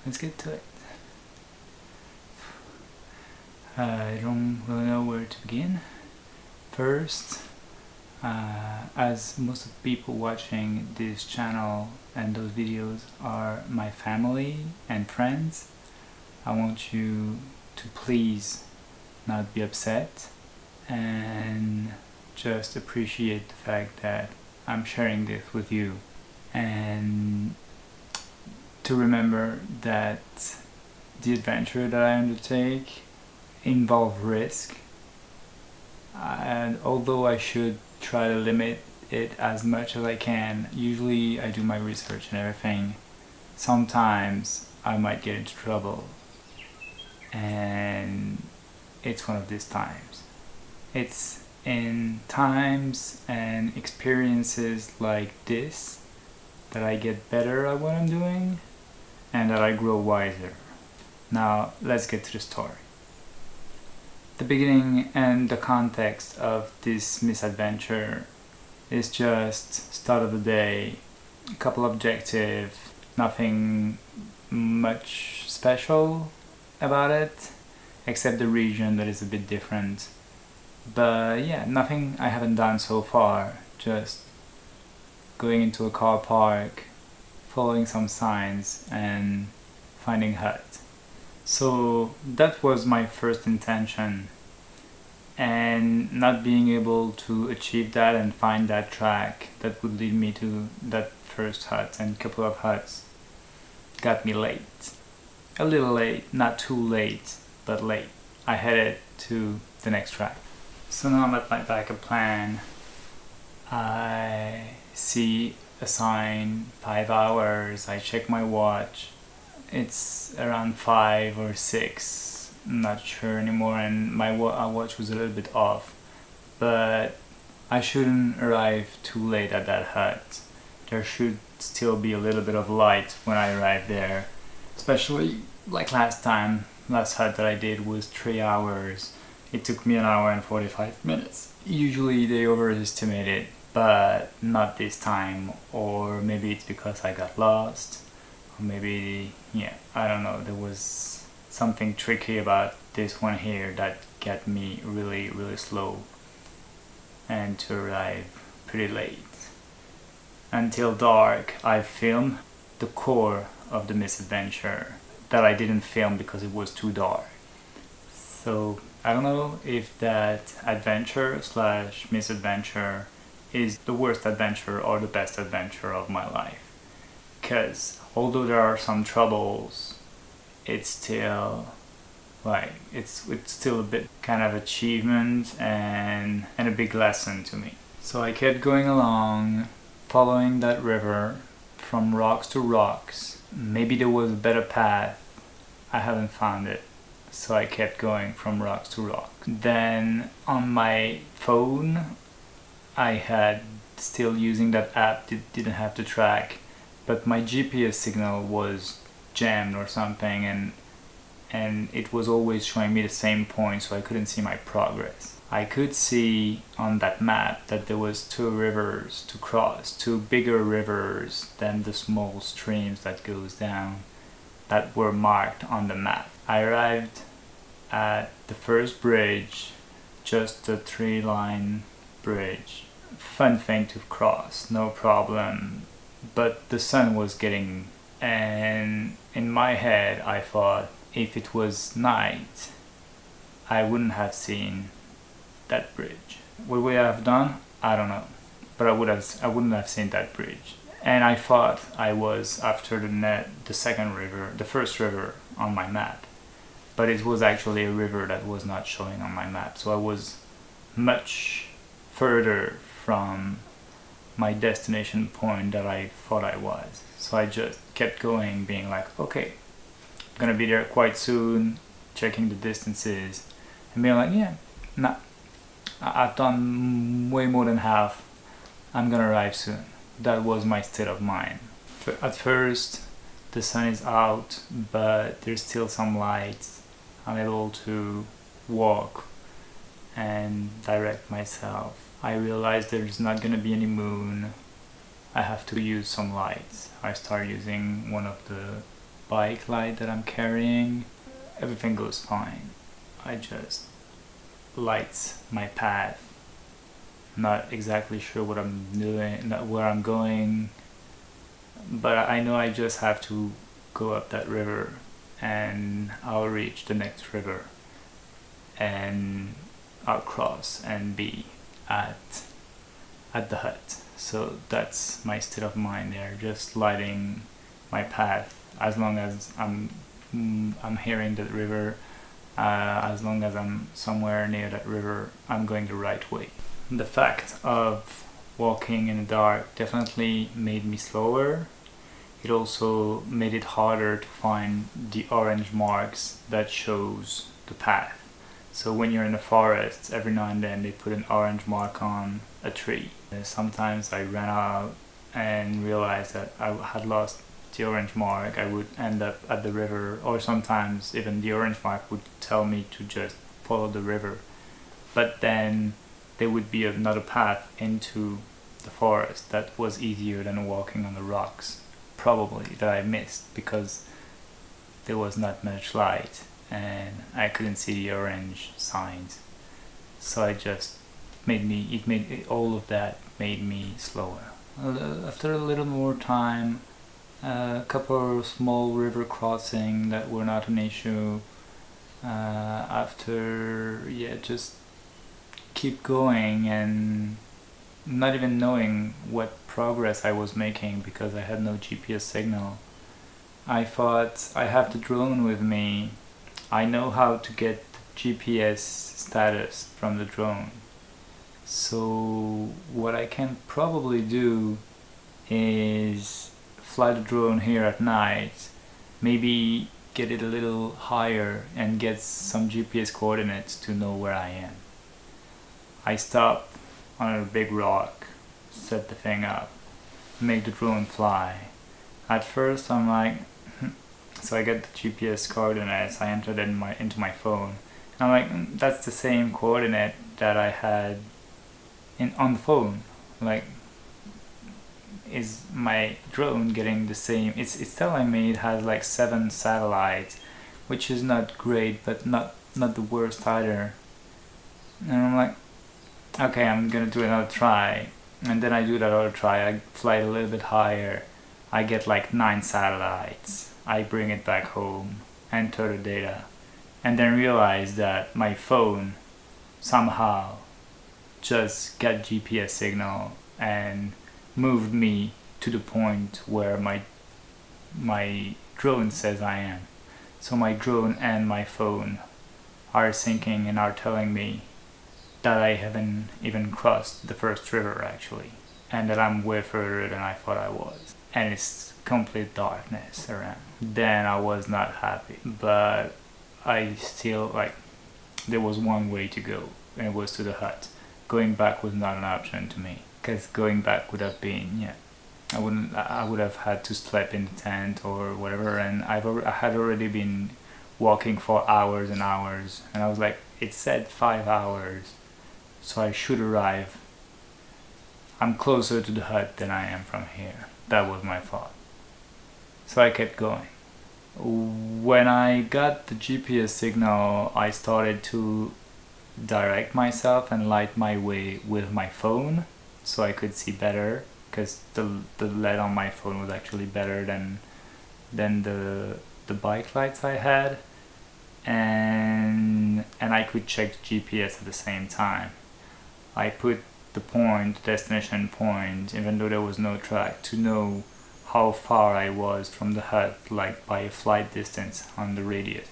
Let's get to it. I don't really know where to begin. First, as most of the people watching this channel and those videos are my family and friends, I want you to please not be upset and just appreciate the fact that I'm sharing this with you, and to remember that the adventure that I undertake involves risk, and although I should try to limit it as much as I can, usually I do my research and everything, sometimes I might get into trouble, and it's one of these times. It's in times and experiences like this that I get better at what I'm doing and that I grow wiser. Now let's get to the story. The beginning and the context of this misadventure is just start of the day, a couple objectives, nothing much special about it except the region that is a bit different. But yeah, nothing I haven't done so far, just going into a car park, following some signs and finding a hut. So that was my first intention, and not being able to achieve that and find that track that would lead me to that first hut and couple of huts got me late. A little late, not too late, but late. I headed to the next track. So now I'm at my backup plan. I see a sign, 5 hours, I check my watch, it's around 5 or 6, I'm not sure anymore, and my watch was a little bit off, but I shouldn't arrive too late at that hut. There should still be a little bit of light when I arrive there, especially like last hut that I did was 3 hours. It took me 1 hour and 45 minutes. Usually they overestimate it, but not this time, or maybe it's because I got lost, or maybe, yeah, I don't know, there was something tricky about this one here that got me really slow and to arrive pretty late. Until dark I filmed the core of the misadventure that I didn't film because it was too dark. So I don't know if that adventure slash misadventure is the worst adventure or the best adventure of my life, because although there are some troubles, it's still like it's still a bit kind of achievement and a big lesson to me. So I kept going along, following that river from rocks to rocks. Maybe there was a better path, I haven't found it, so I kept going from rocks to rocks. Then on my phone I had still using that app that didn't have to track, but my GPS signal was jammed or something, and it was always showing me the same point, so I couldn't see my progress. I could see on that map that there was 2 rivers to cross, 2 bigger rivers than the small streams that goes down that were marked on the map. I arrived at the first bridge, just a 3-line bridge. Fun thing to cross, no problem, but the sun was getting, and in my head I thought if it was night I wouldn't have seen that bridge. What would I have done? I don't know, but I wouldn't have seen that bridge. And I thought I was after the second river, the first river on my map, but it was actually a river that was not showing on my map, so I was much further from my destination point that I thought I was. So I just kept going, being like, okay, I'm gonna be there quite soon, checking the distances, and being like, yeah, nah, I've done way more than half, I'm gonna arrive soon. That was my state of mind. At first, the sun is out, but there's still some lights. I'm able to walk and direct myself. I realized there's not gonna be any moon. I have to use some lights. I start using one of the bike light that I'm carrying. Everything goes fine. I just lights my path. Not exactly sure what I'm doing, not where I'm going, but I know I just have to go up that river and I'll reach the next river and I'll cross and be at the hut. So that's my state of mind there, just lighting my path. As long as I'm hearing the river, as long as I'm somewhere near that river, I'm going the right way. The fact of walking in the dark definitely made me slower. It also made it harder to find the orange marks that shows the path. So when you're in the forest, every now and then they put an orange mark on a tree. Sometimes I ran out and realized that I had lost the orange mark. I would end up at the river, or sometimes even the orange mark would tell me to just follow the river. But then there would be another path into the forest that was easier than walking on the rocks, probably, that I missed because there was not much light and I couldn't see the orange signs. So all of that made me slower. After a little more time, a couple of small river crossing that were not an issue. Just keep going and not even knowing what progress I was making because I had no GPS signal. I thought, I have the drone with me. I know how to get GPS status from the drone. So what I can probably do is fly the drone here at night, maybe get it a little higher and get some GPS coordinates to know where I am. I stop on a big rock, set the thing up, make the drone fly. At first I'm like, so I get the GPS coordinates, I enter them into my phone, and I'm like, that's the same coordinate that I had on the phone. Like, is my drone getting the same? It's telling me it has like 7 satellites, which is not great, but not the worst either. And I'm like, okay, I'm gonna do another try. And then I do that other try, I fly a little bit higher, I get like 9 satellites, I bring it back home, enter the data, and then realize that my phone somehow just got GPS signal and moved me to the point where my drone says I am. So my drone and my phone are syncing and are telling me that I haven't even crossed the first river actually, and that I'm way further than I thought I was, and it's complete darkness around. Then I was not happy, but I still, like, there was one way to go, and it was to the hut. Going back was not an option to me, because going back would have been, I would have had to sleep in the tent or whatever, and I had already been walking for hours and hours, and I was like, it said 5 hours, so I should arrive. I'm closer to the hut than I am from here. That was my thought. So I kept going. When I got the GPS signal, I started to direct myself and light my way with my phone so I could see better, because the LED on my phone was actually better than the bike lights I had, and I could check the GPS at the same time. I put the destination point, even though there was no track, to know how far I was from the hut, like by a flight distance on the radius.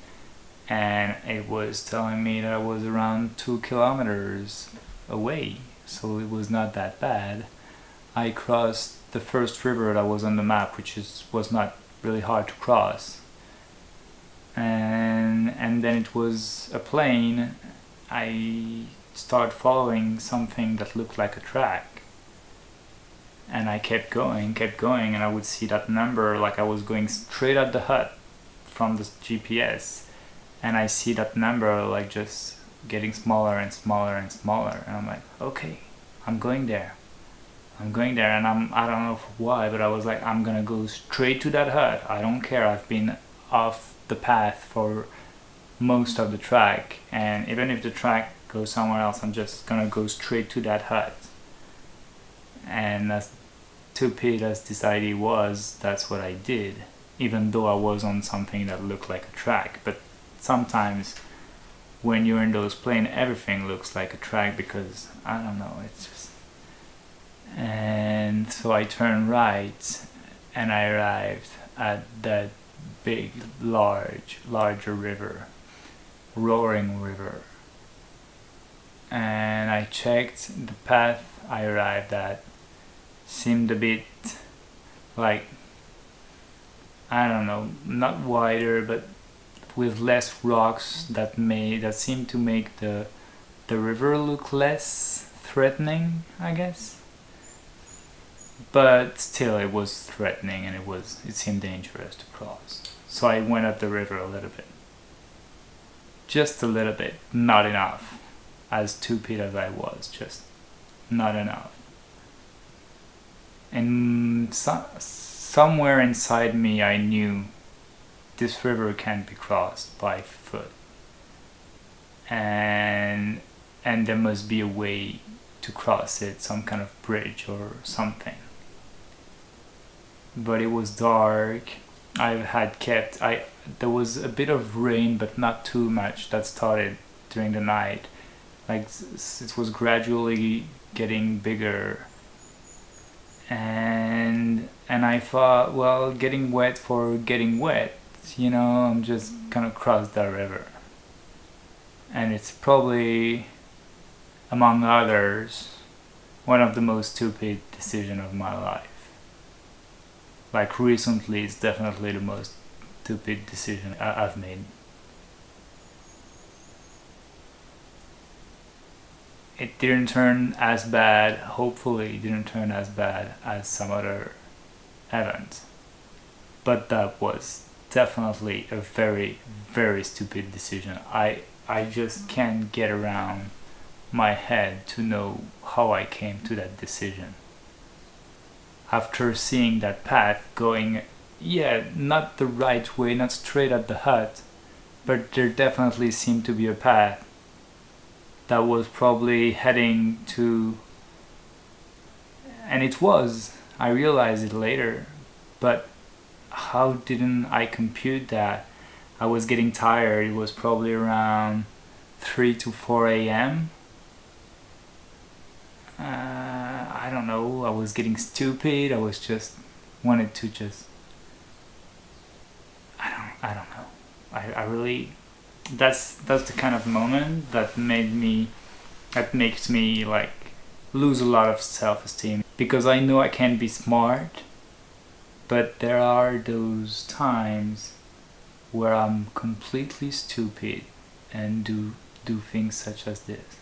And it was telling me that I was around 2 kilometers away, so it was not that bad. I crossed the first river that was on the map, which was not really hard to cross. And then it was a plain. I started following something that looked like a track. And I kept going, and I would see that number, like I was going straight at the hut from the GPS, and I see that number like just getting smaller and smaller and smaller, and I'm like, okay, I'm going there, and I don't know why, but I was like, I'm gonna go straight to that hut. I don't care, I've been off the path for most of the track, and even if the track goes somewhere else, I'm just gonna go straight to that hut. And as stupid as this idea was, that's what I did, even though I was on something that looked like a track. But sometimes when you're in those plains, everything looks like a track, because I don't know, it's just... And so I turned right, and I arrived at that big, larger river, roaring river. And I checked the path I arrived at. Seemed a bit like, I don't know, not wider, but with less rocks that seemed to make the river look less threatening, I guess. But still, it was threatening, and it seemed dangerous to cross. So I went up the river a little bit, just a little bit, not enough. As stupid as I was, just not enough. And somewhere inside me, I knew this river can't be crossed by foot, and there must be a way to cross it, some kind of bridge or something. But it was dark. There was a bit of rain, but not too much, that started during the night. Like, it was gradually getting bigger. And I thought, well, getting wet for getting wet, I'm just gonna cross that river. And it's probably, among others, one of the most stupid decisions of my life. Like, recently, it's definitely the most stupid decision I've made. It didn't turn as bad, hopefully it didn't turn as bad as some other events. But that was definitely a very, very stupid decision. I just can't get around my head to know how I came to that decision. After seeing that path going, not the right way, not straight at the hut, but there definitely seemed to be a path that was probably heading to, and it was, I realized it later, but how didn't I compute that? I was getting tired. It was probably around 3 to 4 a.m. I don't know, I was getting stupid. I was just wanted to just, I don't know. I really, that's the kind of moment that makes me like lose a lot of self-esteem, because I know I can be smart, but there are those times where I'm completely stupid and do things such as this,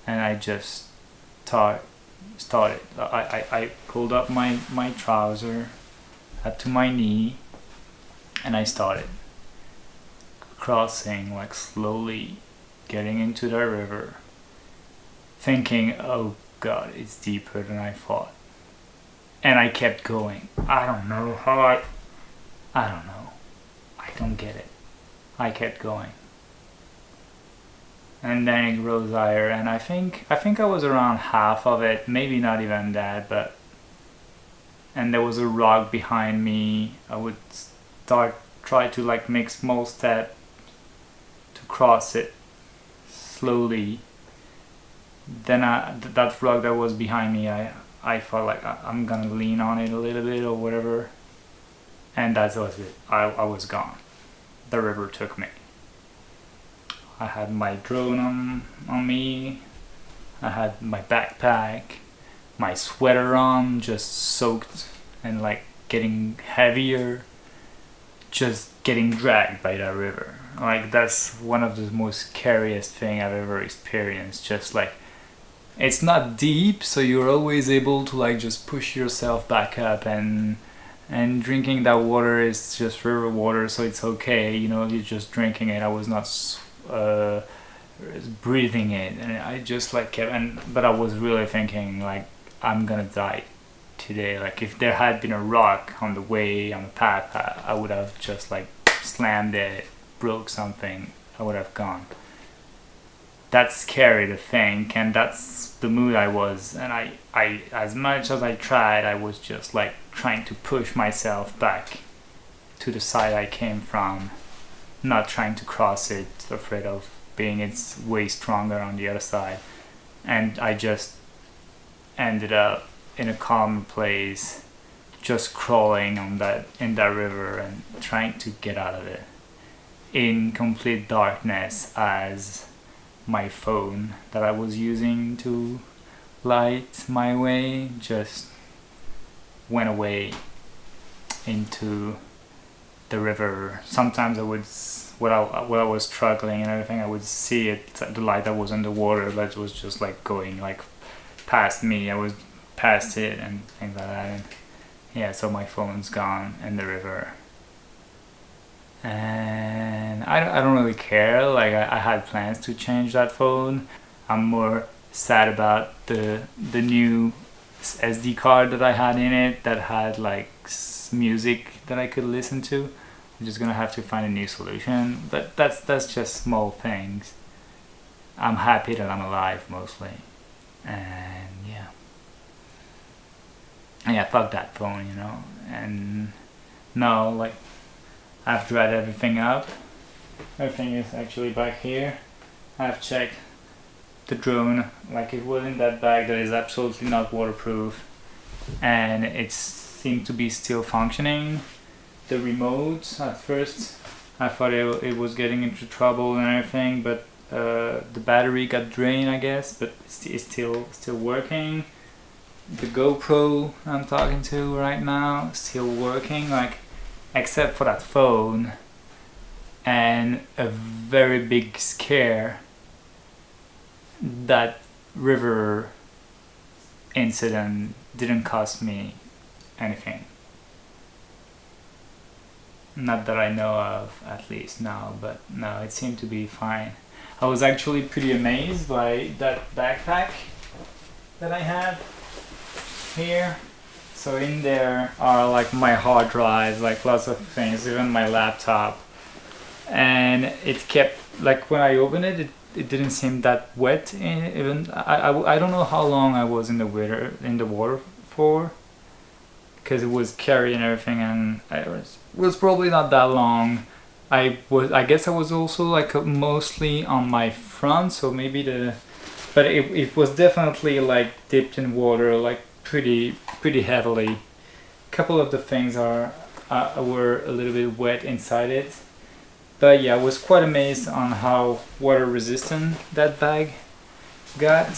and I just started. I pulled up my trouser up to my knee, and I started crossing, like slowly getting into the river, thinking, oh god, it's deeper than I thought. And I kept going. I don't know how I don't know. I don't get it. I kept going. And then it grows higher, and I think I was around half of it, maybe not even that, but, and there was a rock behind me. I would try to like make small steps to cross it slowly. Then that rock that was behind me, I felt like I'm gonna lean on it a little bit or whatever, and that was it. I was gone. The river took me. I had my drone on me, I had my backpack, my sweater on, just soaked and like getting heavier, just getting dragged by that river. Like that's one of the most scariest thing I've ever experienced. Just like, it's not deep, so you're always able to like just push yourself back up, and drinking that water is just river water, so it's okay, you know, you're just drinking it. I was not breathing it, and I just like kept, but I was really thinking like, I'm gonna die today. Like if there had been a rock on the way, on the path, I would have just like slammed it, broke something, I would have gone. That's scary to think, and that's the mood I was. And I as much as I tried, I was just like trying to push myself back to the side I came from, not trying to cross it, afraid of being it's way stronger on the other side. And I just ended up in a calm place, just crawling in that river and trying to get out of it in complete darkness, as my phone that I was using to light my way just went away into the river. Sometimes I would, while I was struggling and everything, I would see it, the light that was underwater, that was just like going like past me. I was past it and things like that. And yeah, so my phone's gone in the river. And I don't really care. Like I had plans to change that phone. I'm more sad about the new SD card that I had in it that had like music that I could listen to. I'm just gonna have to find a new solution. But that's just small things. I'm happy that I'm alive mostly. And yeah, fuck that phone, you know. And no, like, I've dried everything up. Everything is actually back here. I've checked the drone, like it was in that bag that is absolutely not waterproof, and it seemed to be still functioning. The remote, at first I thought it was getting into trouble and everything, but the battery got drained, I guess, but it's still working. The GoPro I'm talking to right now still working, like, except for that phone and a very big scare. That river incident didn't cost me anything. Not that I know of, at least now, but no, it seemed to be fine. I was actually pretty amazed by that backpack that I had here. So in there are like my hard drives, like lots of things, even my laptop. And it kept, like when I opened it, it didn't seem that wet. Even I don't know how long I was in the water for, because it was carrying everything, and it was probably not that long. I guess I was also like mostly on my front, so maybe but it was definitely like dipped in water, like pretty heavily. A couple of the things were a little bit wet inside it. But yeah, I was quite amazed on how water resistant that bag got.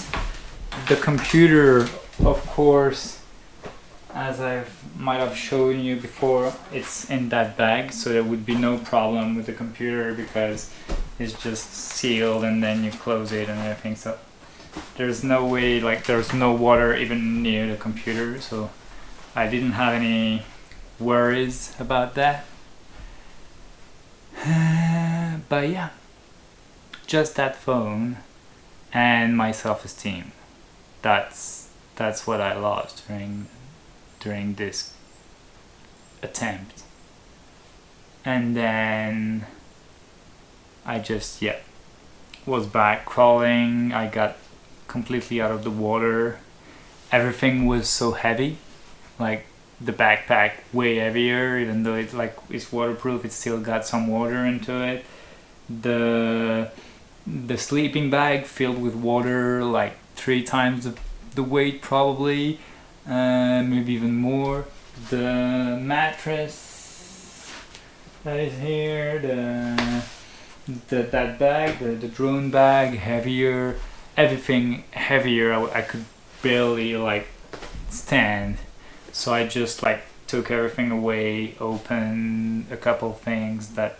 The computer, of course, as I might have shown you before, it's in that bag, so there would be no problem with the computer because it's just sealed and then you close it and everything. So there's no way, like there's no water even near the computer, so I didn't have any worries about that. But yeah, just that phone and my self-esteem. That's what I lost during this attempt. And then I just was back crawling. I got completely out of the water. Everything was so heavy, like the backpack way heavier, even though it's waterproof, it still got some water into it. The sleeping bag filled with water, like 3 times the weight probably, maybe even more. The mattress that is here, that bag, the drone bag, heavier, everything heavier. I could barely like stand. So I just like took everything away, opened a couple things that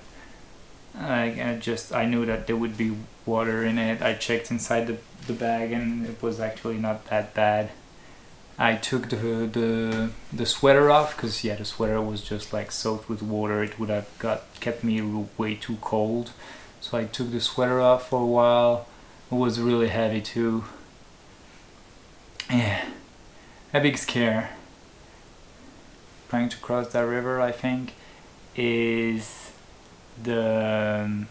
I knew that there would be water in it. I checked inside the bag and it was actually not that bad. I took the sweater off because yeah, the sweater was just like soaked with water. It would have kept me way too cold. So I took the sweater off for a while. It was really heavy too. Yeah, a big scare. Trying to cross that river, I think, is the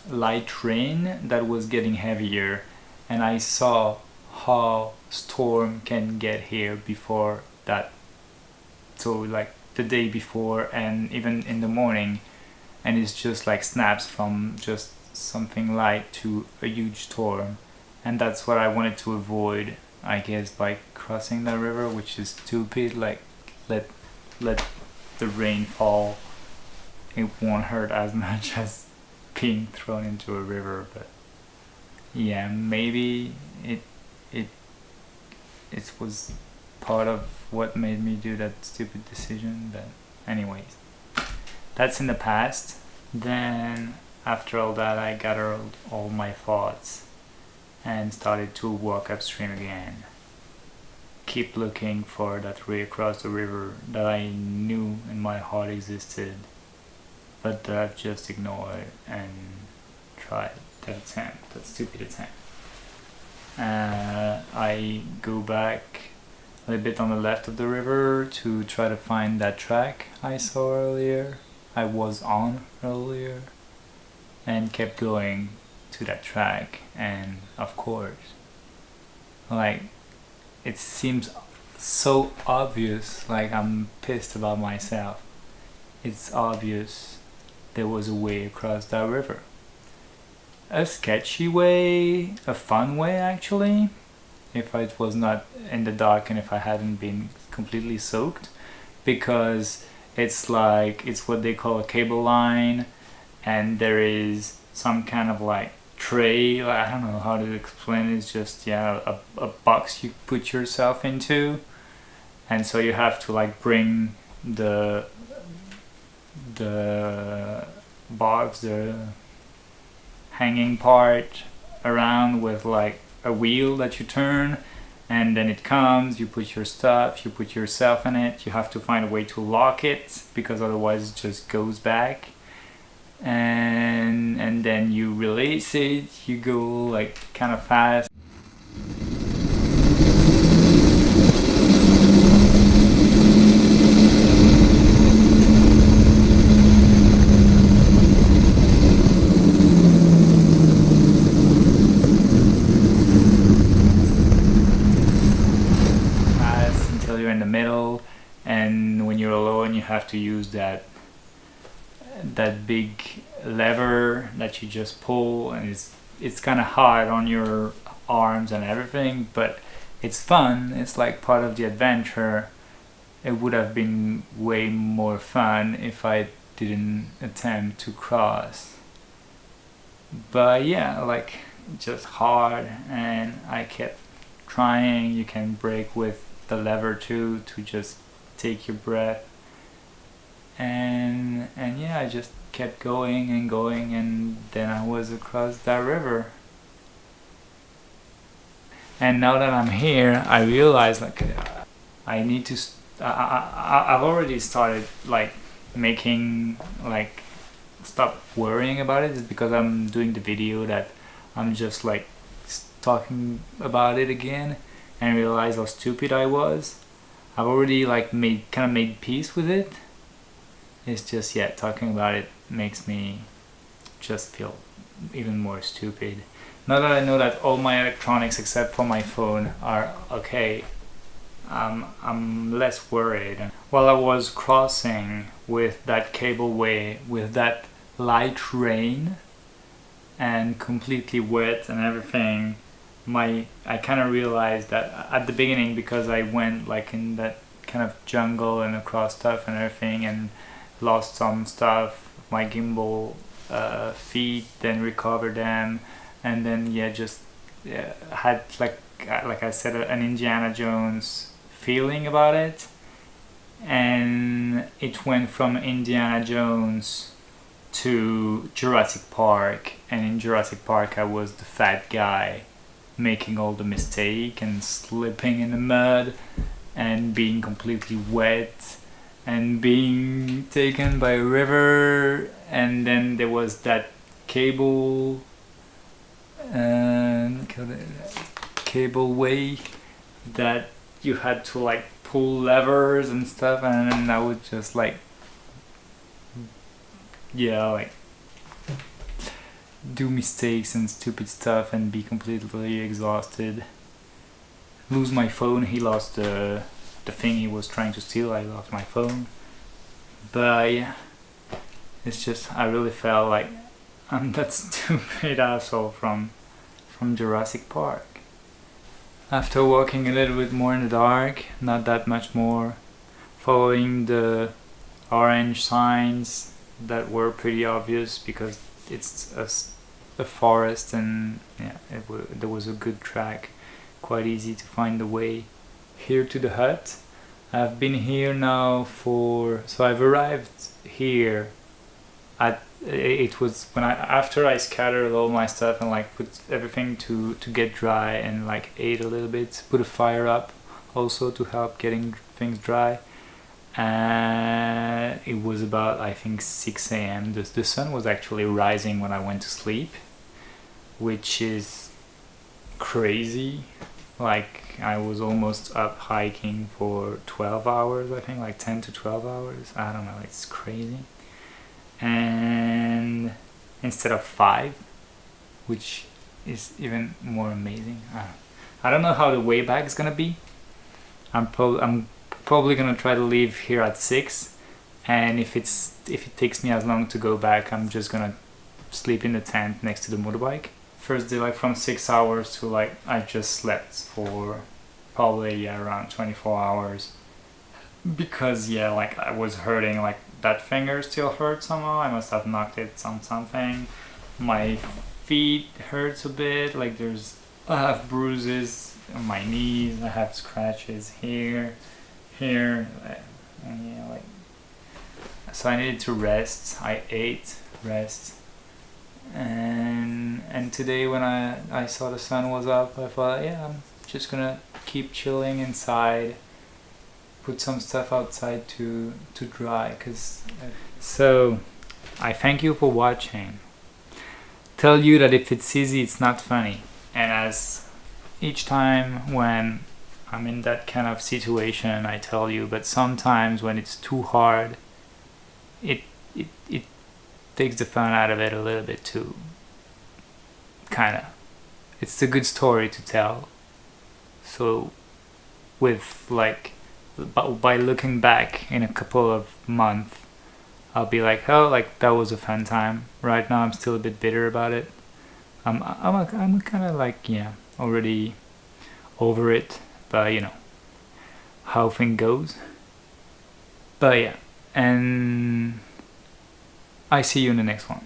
light rain that was getting heavier, and I saw how storm can get here before that. So like the day before and even in the morning, and it's just like snaps from just something light to a huge storm, and that's what I wanted to avoid, I guess, by crossing the river, which is stupid. Like let the rain fall. It won't hurt as much as being thrown into a river, but yeah, maybe it was part of what made me do that stupid decision. But anyways, that's in the past. Then after all that, I gathered all my thoughts and started to walk upstream again. Keep looking for that way across the river that I knew in my heart existed, but that I've just ignored and tried that stupid attempt. I go back a little bit on the left of the river to try to find that track I saw earlier, I was on earlier, and kept going to that track. And of course, like, it seems so obvious, like I'm pissed about myself. It's obvious there was a way across that river. A sketchy way, a fun way actually, if it was not in the dark and if I hadn't been completely soaked, because it's what they call a cable line, and there is some kind of like tray, I don't know how to explain it. It's just, yeah, a box you put yourself into, and so you have to like bring the box, the hanging part, around with like a wheel that you turn, and then it comes, you put your stuff, you put yourself in it, you have to find a way to lock it because otherwise it just goes back, and then you release it, you go like kind of fast. Until you're in the middle, and when you're alone you have to use that big lever that you just pull, and it's kind of hard on your arms and everything, but it's fun. It's like part of the adventure. It would have been way more fun if I didn't attempt to cross, but yeah, like, just hard, and I kept trying. You can break with the lever too, to just take your breath, and yeah, I just kept going and going, and then I was across that river. And now that I'm here, I realize like I need to I've already started like making, like, stop worrying about it. It's because I'm doing the video that I'm just like talking about it again, and realize how stupid I was. I've already like made peace with it. It's just, yeah, talking about it makes me just feel even more stupid. Now that I know that all my electronics except for my phone are okay, I'm less worried. While I was crossing with that cableway, with that light rain and completely wet and everything, I kind of realized that at the beginning, because I went like in that kind of jungle and across stuff and everything, and lost some stuff, my gimbal feet, then recovered them, and then had like I said, an Indiana Jones feeling about it, and it went from Indiana Jones to Jurassic Park, and in Jurassic Park I was the fat guy making all the mistake and slipping in the mud and being completely wet and being taken by a river, and then there was that cable way that you had to like pull levers and stuff, and then I would just like do mistakes and stupid stuff and be completely exhausted, lose my phone. He lost the thing he was trying to steal. I lost my phone. But yeah, it's just I really felt like I'm that stupid asshole from Jurassic Park. After walking a little bit more in the dark, not that much more, following the orange signs that were pretty obvious because it's a forest, and yeah, there was a good track, quite easy to find the way here to the hut. I've been here now so I've arrived here it was after I scattered all my stuff and like put everything to get dry, and like ate a little bit, put a fire up also to help getting things dry. It was about, I think, 6 a.m. The sun was actually rising when I went to sleep, which is crazy. Like I was almost up hiking for 12 hours, I think, like 10 to 12 hours. I don't know, it's crazy. And instead of 5, which is even more amazing. I don't know how the way back is gonna be. I'm probably gonna try to leave here at 6, and if it takes me as long to go back, I'm just gonna sleep in the tent next to the motorbike. First day, like from 6 hours to like I just slept for probably around 24 hours, because like I was hurting, like that finger still hurts somehow. I must have knocked it on something. My feet hurts a bit, like I have bruises on my knees, I have scratches here, and yeah, like, so I needed to rest. I ate, rest, and today when I saw the sun was up, I thought, yeah, I'm just gonna keep chilling inside, put some stuff outside to dry. So I thank you for watching. Tell you that if it's easy, it's not funny, and as each time when I'm in that kind of situation, I tell you, but sometimes when it's too hard, it takes the fun out of it a little bit too. Kinda. It's a good story to tell. So with like, by looking back in a couple of months, I'll be like, oh, like that was a fun time. Right now I'm still a bit bitter about it. I'm kind of like, yeah, already over it, but you know how thing goes. But yeah, and I see you in the next one.